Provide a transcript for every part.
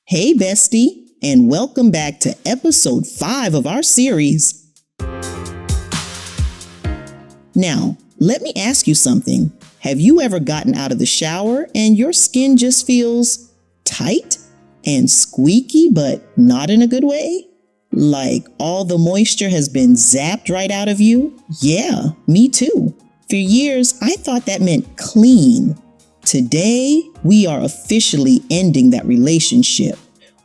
Hey, bestie, and welcome back to episode 5 of our series. Now, let me ask you something. Have you ever gotten out of the shower and your skin just feels tight and squeaky, but not in a good way? Like all the moisture has been zapped right out of you? Yeah, me too. For years, I thought that meant clean. Today, we are officially ending that relationship.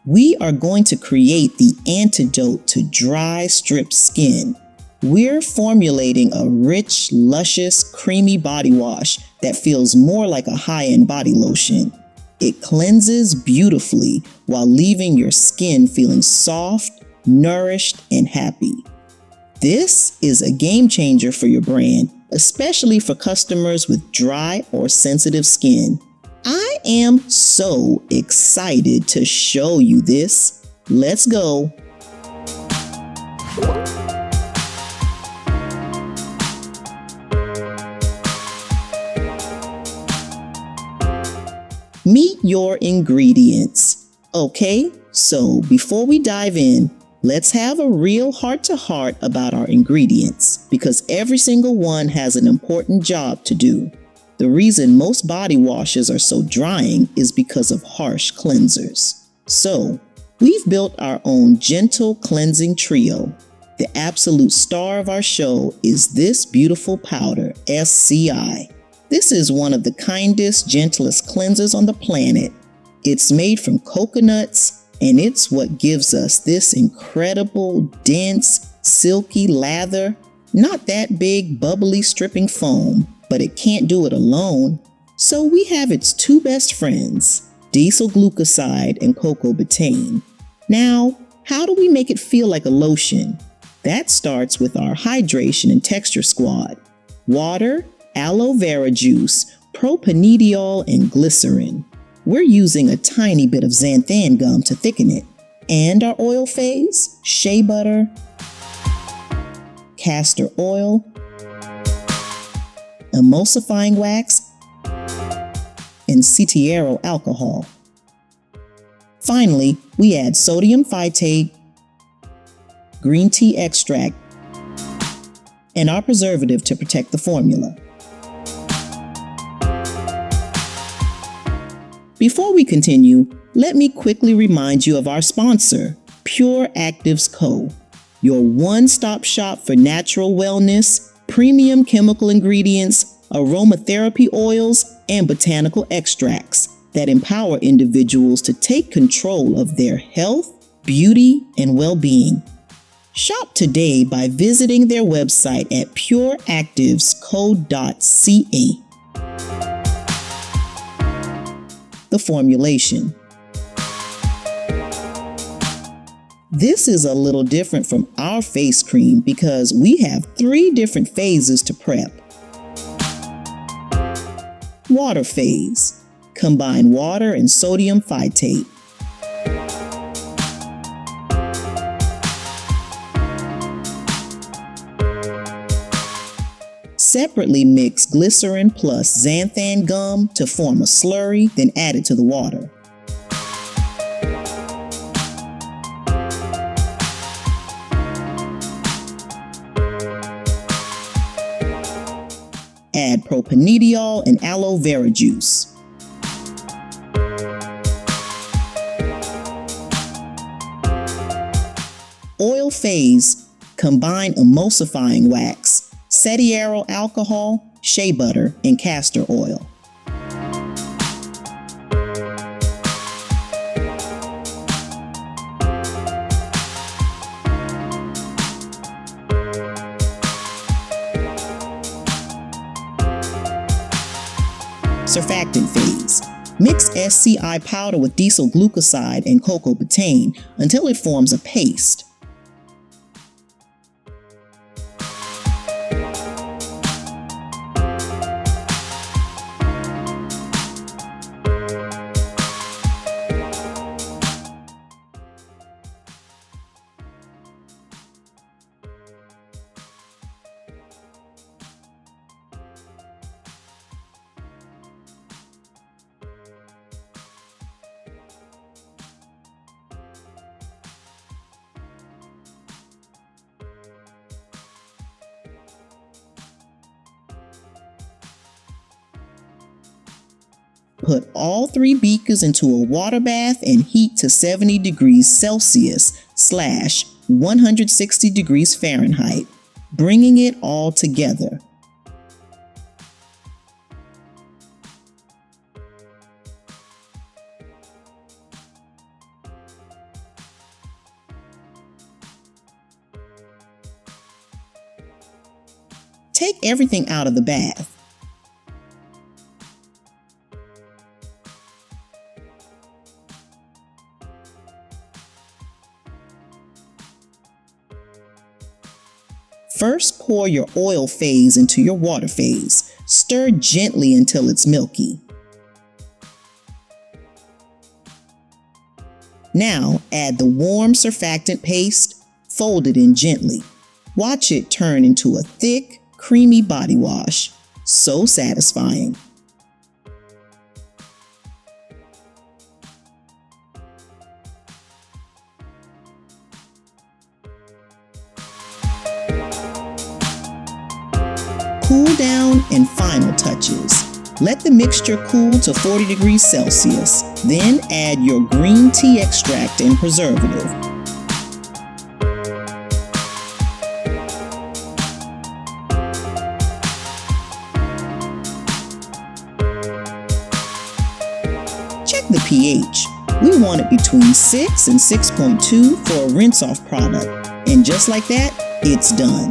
We are going to create the antidote to dry, stripped skin. We're formulating a rich, luscious, creamy body wash that feels more like a high-end body lotion. It cleanses beautifully while leaving your skin feeling soft, nourished, and happy. This is a game changer for your brand, especially for customers with dry or sensitive skin. I am so excited to show you this. Let's go. Meet your ingredients. Okay, so before we dive in, let's have a real heart-to-heart about our ingredients, because every single one has an important job to do. The reason most body washes are so drying is because of harsh cleansers. So, we've built our own gentle cleansing trio. The absolute star of our show is this beautiful powder, SCI. This is one of the kindest, gentlest cleansers on the planet. It's made from coconuts, and it's what gives us this incredible, dense, silky lather. Not that big, bubbly, stripping foam, but it can't do it alone. So we have its two best friends, diesel glucoside and cocoa betaine. Now, how do we make it feel like a lotion? That starts with our hydration and texture squad. Water, aloe vera juice, propanediol, and glycerin. We're using a tiny bit of xanthan gum to thicken it. And our oil phase, shea butter, castor oil, emulsifying wax, and cetiaryl alcohol. Finally, we add sodium phytate, green tea extract, and our preservative to protect the formula. Before we continue, let me quickly remind you of our sponsor, Pure Actives Co., your one-stop shop for natural wellness, premium chemical ingredients, aromatherapy oils, and botanical extracts that empower individuals to take control of their health, beauty, and well-being. Shop today by visiting their website at pureactivesco.ca. The formulation. This is a little different from our face cream because we have 3 different phases to prep. Water phase. Combine water and sodium phytate. Separately mix glycerin plus xanthan gum to form a slurry, then add it to the water. Add propanediol and aloe vera juice. Oil phase, combine emulsifying wax, cetiaryl alcohol, shea butter, and castor oil. Surfactant phase. Mix SCI powder with diesel glucoside and cocoa betaine until it forms a paste. put all 3 beakers into a water bath and heat to 70 degrees Celsius / 160 degrees Fahrenheit, bringing it all together. Take everything out of the bath. First, pour your oil phase into your water phase. Stir gently until it's milky. Now, add the warm surfactant paste, fold it in gently. Watch it turn into a thick, creamy body wash. So satisfying. Cool down and final touches. Let the mixture cool to 40 degrees Celsius. Then add your green tea extract and preservative. Check the pH. We want it between 6 and 6.2 for a rinse-off product. And just like that, it's done.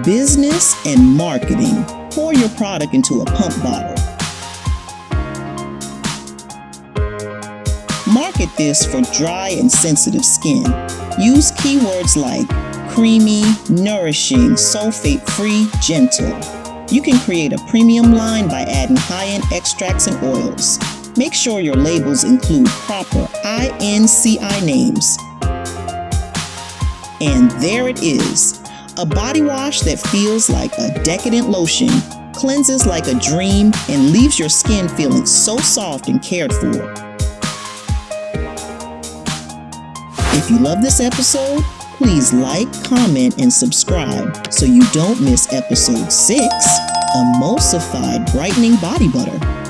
Business and marketing. Pour your product into a pump bottle. Market this for dry and sensitive skin. Use keywords like creamy, nourishing, sulfate-free, gentle. You can create a premium line by adding high-end extracts and oils. Make sure your labels include proper INCI names. And there it is. A body wash that feels like a decadent lotion, cleanses like a dream, and leaves your skin feeling so soft and cared for. If you love this episode, please like, comment, and subscribe so you don't miss episode 6, Emulsified Brightening Body Butter.